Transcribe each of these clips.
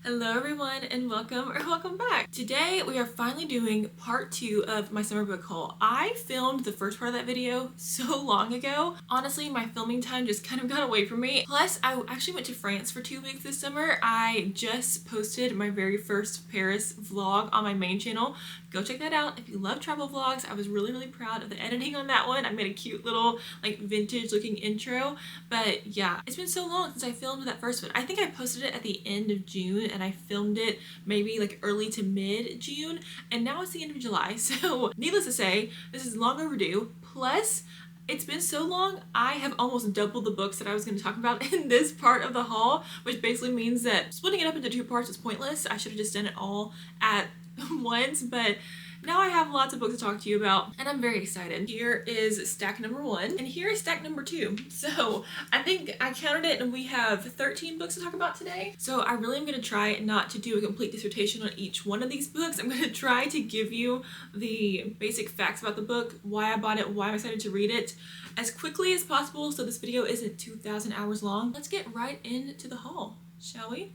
Hello everyone and welcome back. Today we are finally doing part 2 of my summer book haul. I filmed the first part of that video so long ago. Honestly, my filming time just kind of got away from me. Plus, I actually went to France for 2 weeks this summer. I just posted my very first Paris vlog on my main channel. Go check that out if you love travel vlogs. I was really proud of the editing on that one. I made a cute little like vintage looking intro. But yeah, it's been so long since I filmed that first one. I think I posted it at the end of June and I filmed it maybe like early to mid June, and now it's the end of July. So needless to say, this is long overdue. Plus, it's been so long, I have almost doubled the books that I was going to talk about in this part of the haul, which basically means that splitting it up into 2 parts is pointless. I should have just done it all at once, but now I have lots of books to talk to you about and I'm very excited. Here is stack number 1 and here is stack number 2. So I think I counted it and we have 13 books to talk about today. So I really am going to try not to do a complete dissertation on each one of these books. I'm going to try to give you the basic facts about the book, why I bought it, why I'm excited to read it as quickly as possible so this video isn't 2,000 hours long. Let's get right into the haul, shall we?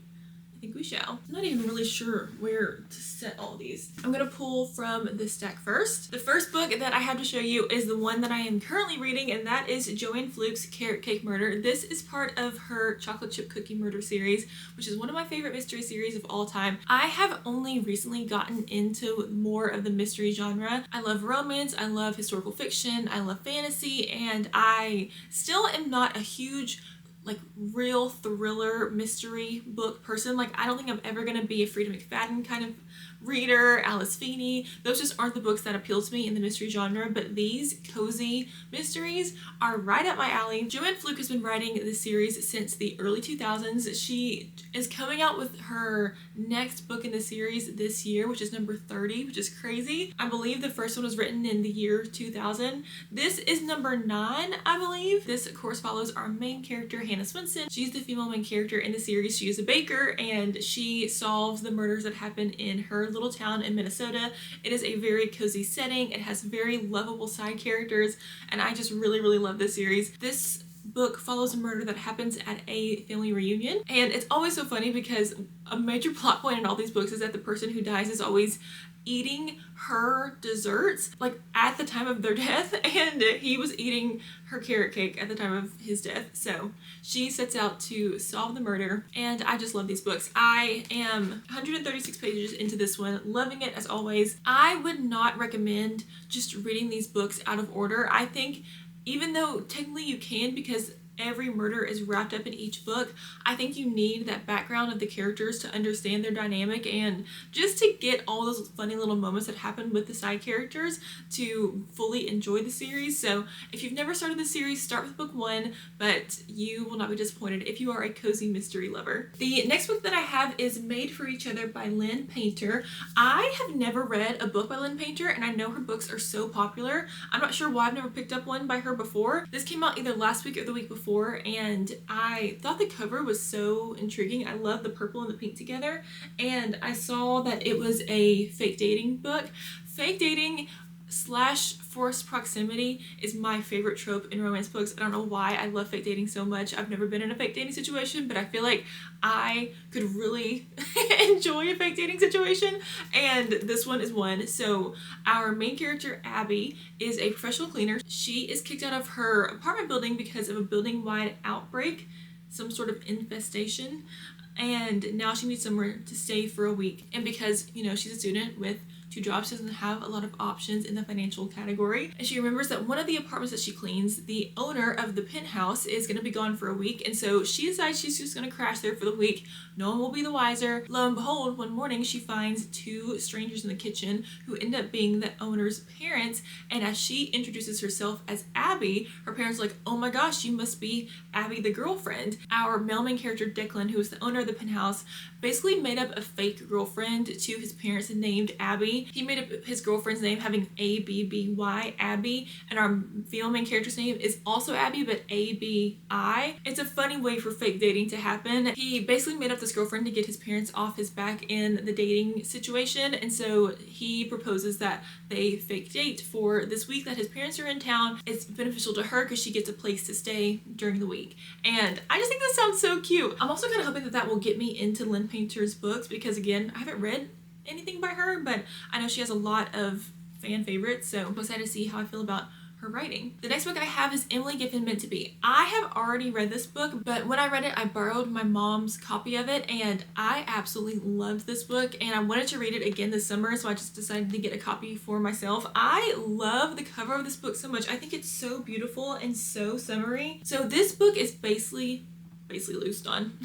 I think we shall. I'm not even really sure where to set all these. I'm gonna pull from this stack first. The first book that I have to show you is the one that I am currently reading, and that is Joanne Fluke's Carrot Cake Murder. This is part of her Chocolate Chip Cookie Murder series, which is one of my favorite mystery series of all time. I have only recently gotten into more of the mystery genre. I love romance, I love historical fiction, I love fantasy, and I still am not a huge like real thriller mystery book person. Like, I don't think I'm ever gonna be a Frida McFadden kind of reader, Alice Feeney. Those just aren't the books that appeal to me in the mystery genre, but these cozy mysteries are right up my alley. Joanne Fluke has been writing this series since the early 2000s. She is coming out with her next book in the series this year, which is number 30, which is crazy. I believe the first one was written in the year 2000. This is number 9, I believe. This of course follows our main character, Hannah Swenson. She's the female main character in the series. She is a baker and she solves the murders that happen in her little town in Minnesota. It is a very cozy setting. It has very lovable side characters, and I just really love this series. This book follows a murder that happens at a family reunion, and it's always so funny because a major plot point in all these books is that the person who dies is always eating her desserts like at the time of their death, and he was eating her carrot cake at the time of his death. So she sets out to solve the murder, and I just love these books. I am 136 pages into this one, loving it as always. I would not recommend just reading these books out of order. I think even though technically you can, because every murder is wrapped up in each book, I think you need that background of the characters to understand their dynamic and just to get all those funny little moments that happen with the side characters to fully enjoy the series. So if you've never started the series, start with book 1, but you will not be disappointed if you are a cozy mystery lover. The next book that I have is Made for Each Other by Lynn Painter. I have never read a book by Lynn Painter, and I know her books are so popular. I'm not sure why I've never picked up one by her before. This came out either last week or the week before, and I thought the cover was so intriguing. I love the purple and the pink together, and I saw that it was a fake dating book. Fake dating / forced proximity is my favorite trope in romance books. I don't know why I love fake dating so much. I've never been in a fake dating situation, but I feel like I could really enjoy a fake dating situation, and this one is one. So our main character, Abby, is a professional cleaner. She is kicked out of her apartment building because of a building-wide outbreak, some sort of infestation, and now she needs somewhere to stay for a week. And because, you know, she's a student with 2 jobs, she doesn't have a lot of options in the financial category, and she remembers that one of the apartments that she cleans, the owner of the penthouse, is going to be gone for a week, and so she decides she's just going to crash there for the week. No one will be the wiser. Lo and behold, one morning she finds 2 strangers in the kitchen who end up being the owner's parents, and as she introduces herself as Abby, her parents are like, oh my gosh, you must be Abby the girlfriend. Our male main character, Declan, who is the owner of the penthouse, basically made up a fake girlfriend to his parents named Abby, Abby. He made up his girlfriend's name having A-B-B-Y, Abby, and our female main character's name is also Abby, but A-B-I. It's a funny way for fake dating to happen. He basically made up this girlfriend to get his parents off his back in the dating situation, and so he proposes that they fake date for this week that his parents are in town. It's beneficial to her because she gets a place to stay during the week, and I just think that sounds so cute. I'm also kind of hoping that that will get me into Lynn Painter's books because, again, I haven't read anything by her, but I know she has a lot of fan favorites, so I'm excited to see how I feel about her writing. The next book I have is Emily Giffen Meant to Be. I have already read this book, but when I read it, I borrowed my mom's copy of it, and I absolutely loved this book, and I wanted to read it again this summer, so I just decided to get a copy for myself. I love the cover of this book so much. I think it's so beautiful and so summery. So this book is basically loosed on.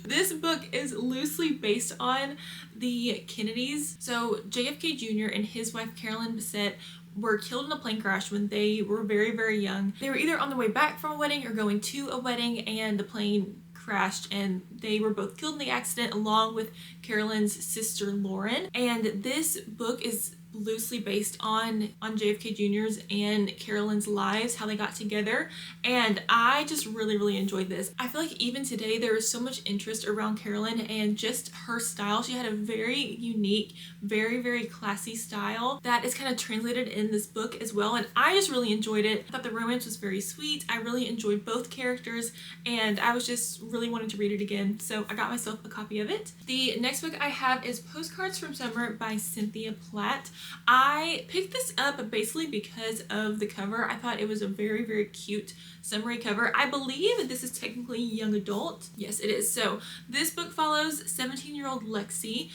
This book is loosely based on the Kennedys. So JFK Jr. and his wife Carolyn Bessette were killed in a plane crash when they were very, very young. They were either on the way back from a wedding or going to a wedding, and the plane crashed, and they were both killed in the accident along with Carolyn's sister Lauren. And this book is loosely based on JFK Jr.'s and Carolyn's lives, how they got together, and I just really enjoyed this. I feel like even today there is so much interest around Carolyn and just her style. She had a very unique, very classy style that is kind of translated in this book as well, and I just really enjoyed it. I thought the romance was very sweet. I really enjoyed both characters, and I was just really wanting to read it again, so I got myself a copy of it. The next book I have is Postcards from Summer by Cynthia Platt. I picked this up basically because of the cover. I thought it was a very cute summery cover. I believe this is technically young adult. Yes, it is. So this book follows 17-year-old Lexi.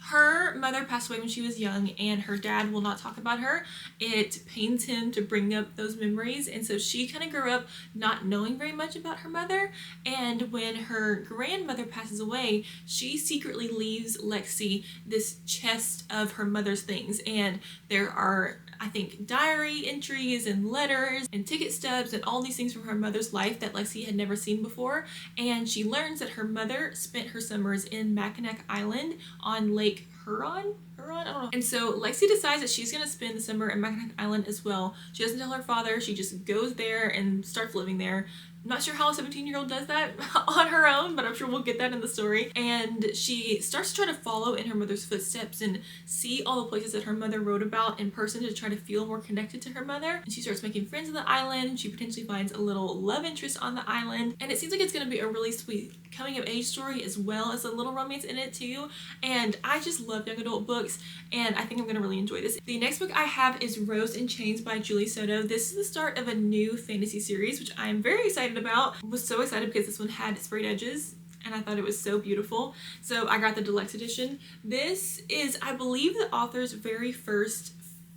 Her mother passed away when she was young, and her dad will not talk about her. It pains him to bring up those memories, and so she kind of grew up not knowing very much about her mother, and when her grandmother passes away, she secretly leaves Lexi this chest of her mother's things, and there are, I think, diary entries and letters and ticket stubs and all these things from her mother's life that Lexi had never seen before, and she learns that her mother spent her summers in Mackinac Island on Lake Huron? I don't know. And so Lexi decides that she's gonna spend the summer in Mackinac Island as well. She doesn't tell her father, she just goes there and starts living there. I'm not sure how a 17-year-old does that on her own, but I'm sure we'll get that in the story. And she starts to try to follow in her mother's footsteps and see all the places that her mother wrote about in person to try to feel more connected to her mother. And she starts making friends on the island. She potentially finds a little love interest on the island. And it seems like it's going to be a really sweet coming of age story as well as a little romance in it too. And I just love young adult books, and I think I'm going to really enjoy this. The next book I have is Rose in Chains by Julie Soto. This is the start of a new fantasy series, which I am very excited about. I was so excited because this one had sprayed edges, and I thought it was so beautiful. So I got the deluxe edition. This is, I believe, the author's very first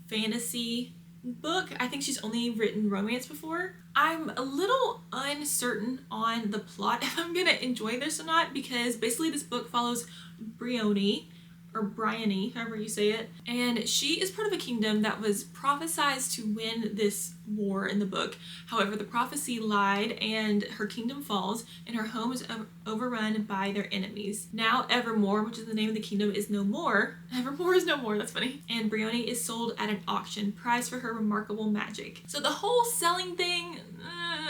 fantasy book. I think she's only written romance before. I'm a little uncertain on the plot if I'm gonna enjoy this or not, because basically this book follows Bryony, or Bryony, however you say it, and she is part of a kingdom that was prophesized to win this war in the book. However, the prophecy lied and her kingdom falls, and her home is overrun by their enemies. Now Evermore, which is the name of the kingdom, is no more. Evermore is no more, that's funny. And Bryony is sold at an auction, prized for her remarkable magic. So the whole selling thing,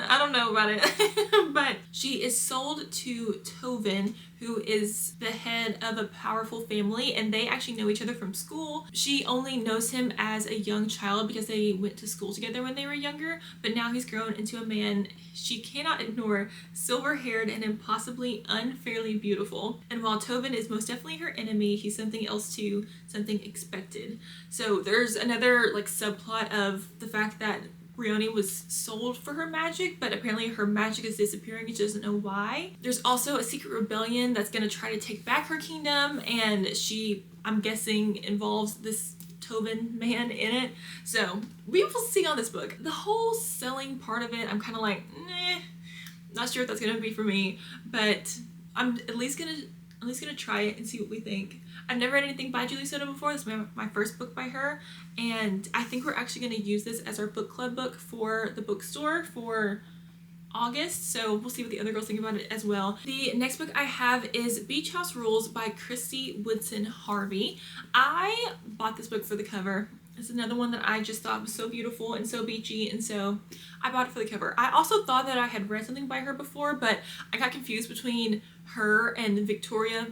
I don't know about it, but she is sold to Tovin, who is the head of a powerful family, and they actually know each other from school. She only knows him as a young child because they went to school together when they were younger, but now he's grown into a man she cannot ignore, silver-haired and impossibly unfairly beautiful. And while Tovin is most definitely her enemy, he's something else too, something expected. So there's another like subplot of the fact that Bryony was sold for her magic, but apparently her magic is disappearing and she doesn't know why. There's also a secret rebellion that's going to try to take back her kingdom, and she, I'm guessing, involves this Tovin man in it. So we will see on this book. The whole selling part of it, I'm kind of like, not sure if that's going to be for me, but I'm at least gonna try it and see what we think. I've never read anything by Julie Soto before. This is my first book by her, and I think we're actually going to use this as our book club book for the bookstore for August, so we'll see what the other girls think about it as well. The next book I have is Beach House Rules by Christy Woodson Harvey. I bought this book for the cover. It's another one that I just thought was so beautiful and so beachy, and so I bought it for the cover. I also thought that I had read something by her before, but I got confused between her and Victoria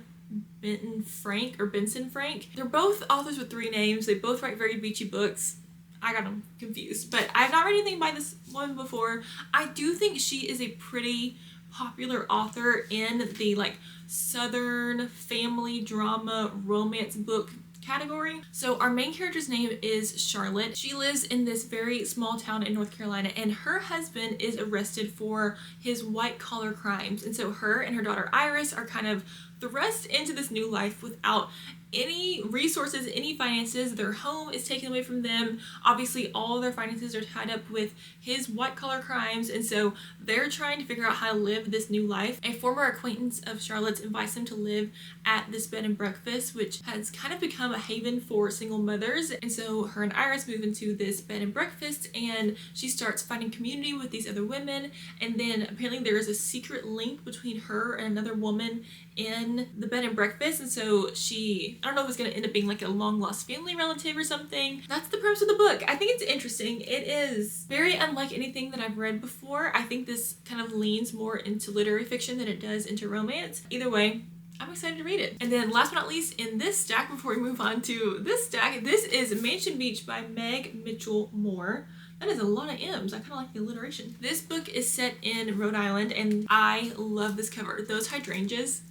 Benton Frank or Benson Frank. They're both authors with 3 names. They both write very beachy books. I got them confused, but I've not read anything by this woman before. I do think she is a pretty popular author in the like Southern family drama romance book category. So our main character's name is Charlotte. She lives in this very small town in North Carolina, and her husband is arrested for his white collar crimes. And so her and her daughter Iris are kind of thrust into this new life without any resources, any finances. Their home is taken away from them. Obviously, all of their finances are tied up with his white collar crimes, and so they're trying to figure out how to live this new life. A former acquaintance of Charlotte's invites them to live at this bed and breakfast, which has kind of become a haven for single mothers. And so her and Iris move into this bed and breakfast, and she starts finding community with these other women. And then apparently there is a secret link between her and another woman in the bed and breakfast, and so I don't know if it's going to end up being like a long lost family relative or something. That's the premise of the book. I think it's interesting. It is very unlike anything that I've read before. I think this kind of leans more into literary fiction than it does into romance. Either way, I'm excited to read it. And then last but not least in this stack, before we move on to this stack, this is Mansion Beach by Meg Mitchell Moore. That is a lot of M's. I kind of like the alliteration. This book is set in Rhode Island, and I love this cover. Those hydrangeas.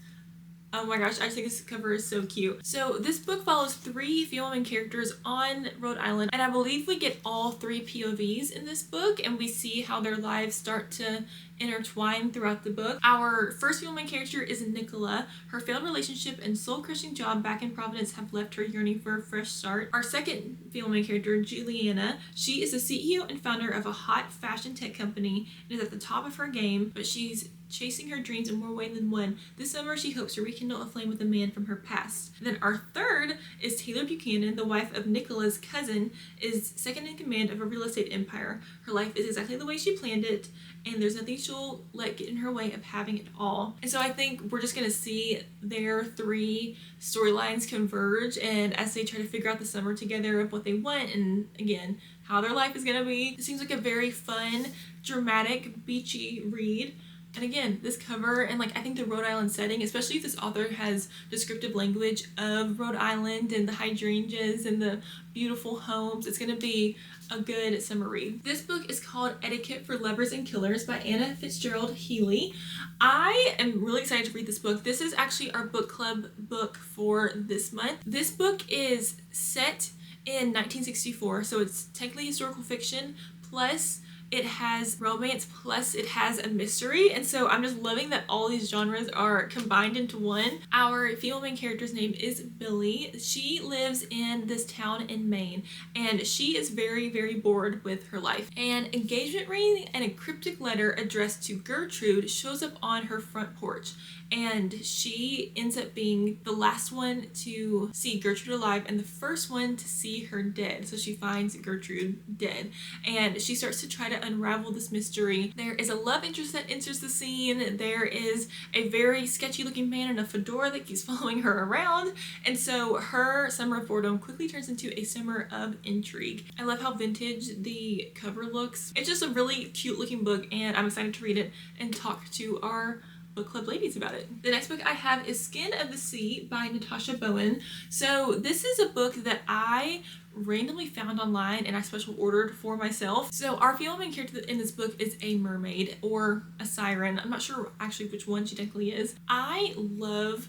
Oh my gosh, I just think this cover is so cute. So this book follows 3 female main characters on Rhode Island, and I believe we get all 3 POVs in this book, and we see how their lives start to intertwine throughout the book. Our first female main character is Nicola. Her failed relationship and soul-crushing job back in Providence have left her yearning for a fresh start. Our second female main character, Juliana, she is the CEO and founder of a hot fashion tech company and is at the top of her game, but she's chasing her dreams in more ways than one. This summer, she hopes to rekindle a flame with a man from her past. And then our third is Taylor Buchanan, the wife of Nicola's cousin, is second in command of a real estate empire. Her life is exactly the way she planned it, and there's nothing she'll let get in her way of having it all. And so I think we're just gonna see their 3 storylines converge, and as they try to figure out the summer together of what they want, and again, how their life is gonna be. It seems like a very fun, dramatic, beachy read. And again, this cover and like I think the Rhode Island setting, especially if this author has descriptive language of Rhode Island and the hydrangeas and the beautiful homes, it's gonna be a good summer read. This book is called Etiquette for Lovers and Killers by Anna Fitzgerald Healy. I am really excited to read this book. This is actually our book club book for this month. This book is set in 1964, so it's technically historical fiction, plus it has romance, plus it has a mystery, and so I'm just loving that all these genres are combined into one. Our female main character's name is Billy. She lives in this town in Maine, and she is very, very bored with her life. An engagement ring and a cryptic letter addressed to Gertrude shows up on her front porch, and she ends up being the last one to see Gertrude alive and the first one to see her dead. So she finds Gertrude dead, and she starts to try to unravel this mystery. There is a love interest that enters the scene. There is a very sketchy looking man in a fedora that keeps following her around, and so her summer of boredom quickly turns into a summer of intrigue. I love how vintage the cover looks. It's just a really cute looking book, and I'm excited to read it and talk to our book club ladies about it. The next book I have is Skin of the Sea by Natasha Bowen. So this is a book that I randomly found online and I special ordered for myself. So our female main character in this book is a mermaid or a siren. I'm not sure actually which one she technically is. I love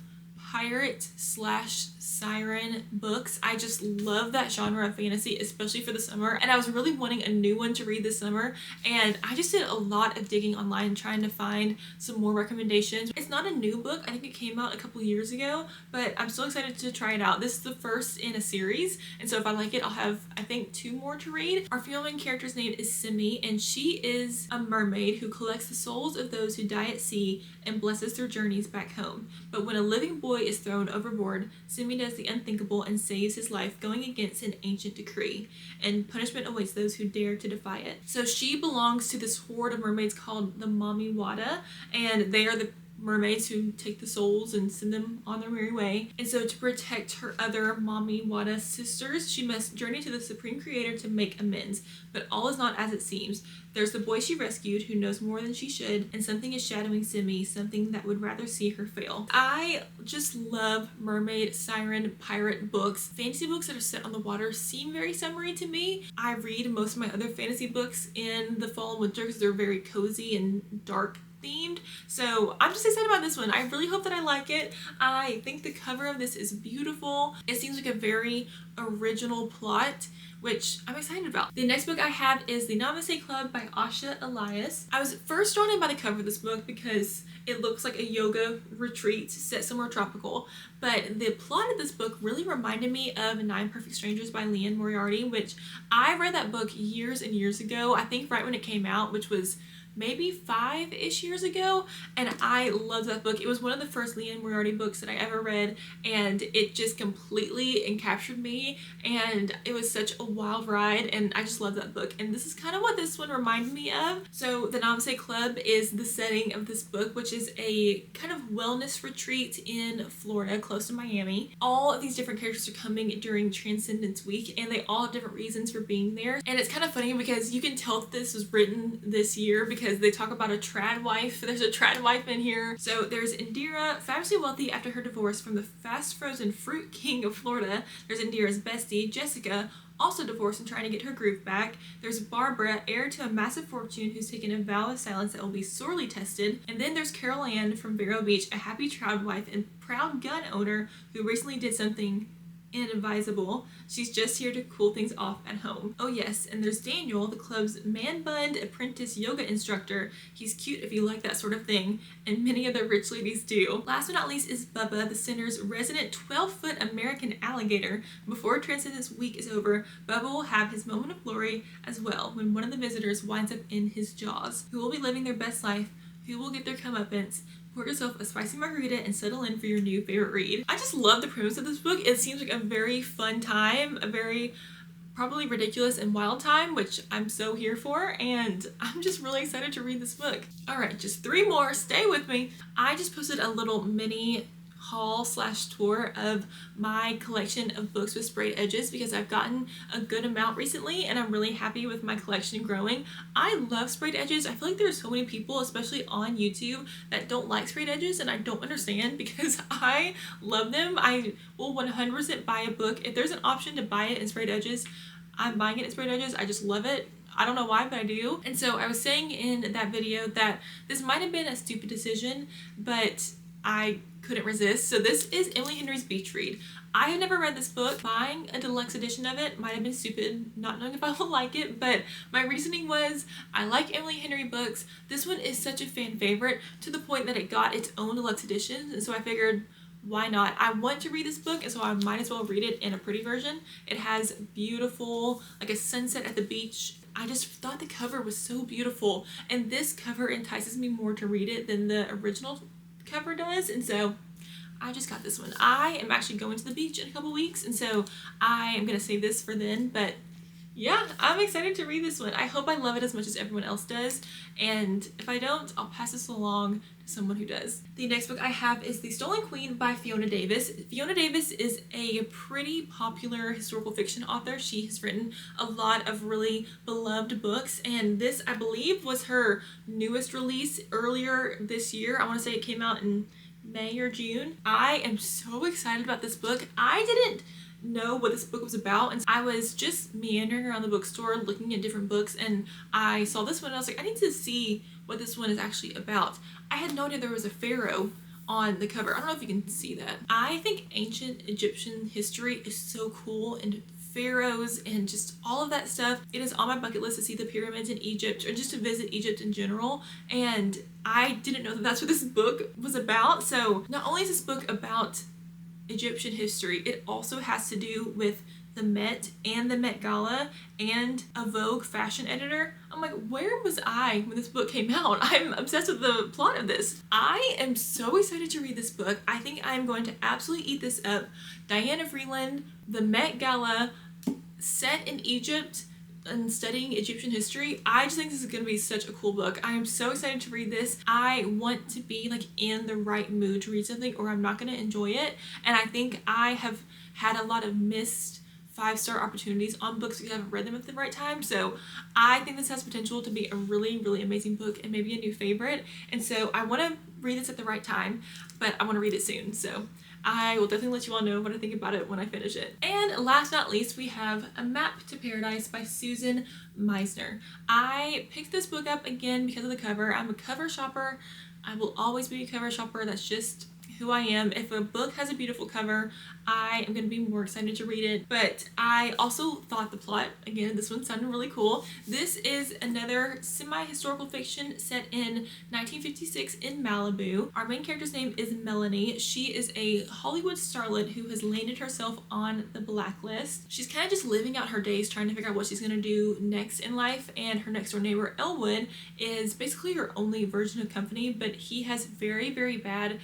pirate slash siren books. I just love that genre of fantasy, especially for the summer, and I was really wanting a new one to read this summer, and I just did a lot of digging online trying to find some more recommendations. It's not a new book. I think it came out a couple years ago, but I'm still excited to try it out. This is the first in a series, and so if I like it, I'll have, I think, 2 more to read. Our female main character's name is Simi, and she is a mermaid who collects the souls of those who die at sea and blesses their journeys back home. But when a living boy boy is thrown overboard, Simi does the unthinkable and saves his life, going against an ancient decree, and punishment awaits those who dare to defy it. So she belongs to this horde of mermaids called the Mami Wada, and they are the mermaids who take the souls and send them on their merry way. And so to protect her other Mami Wada sisters, she must journey to the Supreme Creator to make amends. But all is not as it seems. There's the boy she rescued who knows more than she should, and something is shadowing Simi, something that would rather see her fail. I just love mermaid, siren, pirate books. Fantasy books that are set on the water seem very summery to me. I read most of my other fantasy books in the fall and winter because they're very cozy and dark themed. So I'm just excited about this one. I really hope that I like it. I think the cover of this is beautiful. It seems like a very original plot, which I'm excited about. The next book I have is The Namaste Club by Asha Elias. I was first drawn in by the cover of this book because it looks like a yoga retreat set somewhere tropical, but the plot of this book really reminded me of Nine Perfect Strangers by Liane Moriarty, which I read that book years and years ago, I think right when it came out, which was maybe 5-ish years ago, and I loved that book. It was one of the first Liane Moriarty books that I ever read, and it just completely encaptured me, and it was such a wild ride, and I just love that book. And this is kind of what this one reminded me of. So the Namaste Club is the setting of this book, which is a kind of wellness retreat in Florida, close to Miami. All of these different characters are coming during Transcendence Week, and they all have different reasons for being there. And it's kind of funny because you can tell that this was written this year because they talk about a trad wife. There's a trad wife in here. So there's Indira, fabulously wealthy after her divorce from the fast frozen fruit king of Florida. There's Indira's bestie, Jessica, also divorced and trying to get her groove back. There's Barbara, heir to a massive fortune, who's taken a vow of silence that will be sorely tested. And then there's Carol Ann from Vero Beach, a happy trad wife and proud gun owner who recently did something inadvisable. She's just here to cool things off at home. Oh yes, and there's Daniel, the club's man-bunned apprentice yoga instructor. He's cute if you like that sort of thing, and many other rich ladies do. Last but not least is Bubba, the center's resident 12-foot American alligator. Before Transcendence Week is over, Bubba will have his moment of glory as well when one of the visitors winds up in his jaws. Who will be living their best life? Who will get their comeuppance? Pour yourself a spicy margarita and settle in for your new favorite read. I just love the premise of this book. It seems like a very fun time, a very probably ridiculous and wild time, which I'm so here for, and I'm just really excited to read this book. All right, just 3 more, stay with me. I just posted a little mini haul / tour of my collection of books with sprayed edges because I've gotten a good amount recently and I'm really happy with my collection growing. I love sprayed edges. I feel like there's so many people, especially on YouTube, that don't like sprayed edges, and I don't understand because I love them. I will 100% buy a book. If there's an option to buy it in sprayed edges, I'm buying it in sprayed edges. I just love it. I don't know why, but I do. And so I was saying in that video that this might have been a stupid decision, but I couldn't resist. So this is Emily Henry's Beachread. I have never read this book. Buying a deluxe edition of it might have been stupid, not knowing if I will like it, but my reasoning was I like Emily Henry books. This one is such a fan favorite to the point that it got its own deluxe edition, and so I figured, why not? I want to read this book, and so I might as well read it in a pretty version. It has beautiful, like a sunset at the beach. I just thought the cover was so beautiful, and this cover entices me more to read it than the original cover does, and so I just got this one. I am actually going to the beach in a couple weeks, and so I am gonna save this for then, but yeah, I'm excited to read this one. I hope I love it as much as everyone else does, and if I don't, I'll pass this along to someone who does. The next book I have is The Stolen Queen by Fiona Davis. Fiona Davis is a pretty popular historical fiction author. She has written a lot of really beloved books, and this, I believe, was her newest release earlier this year. I want to say it came out in May or June. I am so excited about this book. I didn't know what this book was about, and I was just meandering around the bookstore looking at different books, and I saw this one and I was like, I need to see what this one is actually about. I had no idea there was a pharaoh on the cover. I don't know if you can see that. I think ancient Egyptian history is so cool, and pharaohs and just all of that stuff. It is on my bucket list to see the pyramids in Egypt, or just to visit Egypt in general, and I didn't know that that's what this book was about. So not only is this book about Egyptian history, it also has to do with the Met and the Met Gala and a Vogue fashion editor. I'm like, where was I when this book came out? I'm obsessed with the plot of this. I am so excited to read this book. I think I'm going to absolutely eat this up. Diana Vreeland, the Met Gala, set in Egypt and studying Egyptian history. I just think this is going to be such a cool book. I am so excited to read this. I want to be like in the right mood to read something or I'm not going to enjoy it. And I think I have had a lot of missed 5-star opportunities on books because I haven't read them at the right time. So I think this has potential to be a really, really amazing book and maybe a new favorite. And so I want to read this at the right time, but I want to read it soon. So I will definitely let you all know what I think about it when I finish it. And last but not least, we have A Map to Paradise by Susan Meisner. I picked this book up again because of the cover. I'm a cover shopper. I will always be a cover shopper. That's just who I am. If a book has a beautiful cover, I am going to be more excited to read it. But I also thought the plot, again, this one sounded really cool. This is another semi-historical fiction set in 1956 in Malibu. Our main character's name is Melanie. She is a Hollywood starlet who has landed herself on the blacklist. She's kind of just living out her days trying to figure out what she's going to do next in life, and her next door neighbor Elwood is basically her only version of company, but he has very, very bad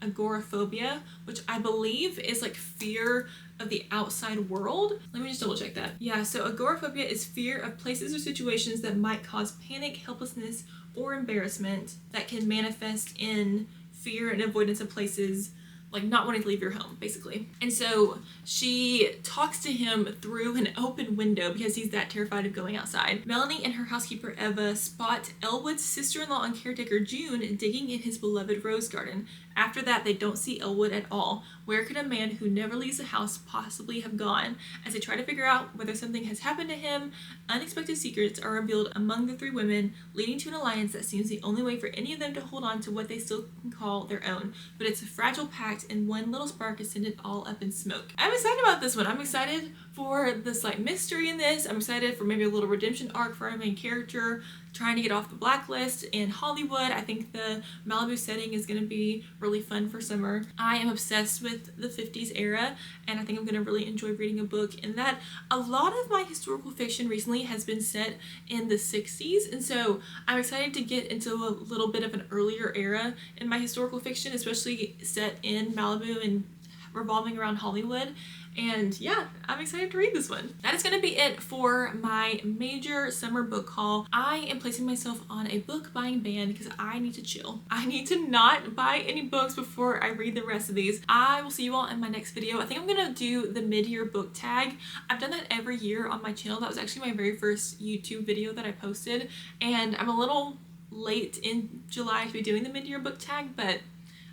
agoraphobia, which I believe is like fear of the outside world. Let me just double check that. Yeah, so agoraphobia is fear of places or situations that might cause panic, helplessness, or embarrassment that can manifest in fear and avoidance of places, like not wanting to leave your home, basically. And so she talks to him through an open window because he's that terrified of going outside. Melanie and her housekeeper Eva spot Elwood's sister-in-law and caretaker June digging in his beloved rose garden. After that, they don't see Elwood at all. Where could a man who never leaves the house possibly have gone? As they try to figure out whether something has happened to him, unexpected secrets are revealed among the three women, leading to an alliance that seems the only way for any of them to hold on to what they still can call their own. But it's a fragile pact, and one little spark is sent it all up in smoke. I'm excited about this one. I'm excited for the slight mystery in this. I'm excited for maybe a little redemption arc for our main character trying to get off the blacklist in Hollywood. I think the Malibu setting is going to be really fun for summer. I am obsessed with the 50s era, and I think I'm going to really enjoy reading a book in that. A lot of my historical fiction recently has been set in the 60s, and so I'm excited to get into a little bit of an earlier era in my historical fiction, especially set in Malibu and revolving around Hollywood. And yeah, I'm excited to read this one. That is going to be it for my major summer book haul. I am placing myself on a book buying ban because I need to chill. I need to not buy any books before I read the rest of these. I will see you all in my next video. I think I'm going to do the mid-year book tag. I've done that every year on my channel. That was actually my very first YouTube video that I posted, and I'm a little late in July to be doing the mid-year book tag, but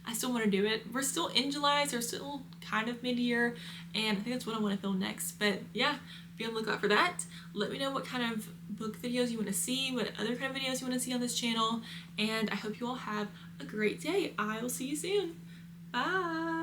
I still want to do it. We're still in July, so we're still kind of mid-year, and I think that's what I want to film next. But yeah, be on the lookout for that. Let me know what kind of book videos you want to see, what other kind of videos you want to see on this channel, and I hope you all have a great day. I will see you soon. Bye!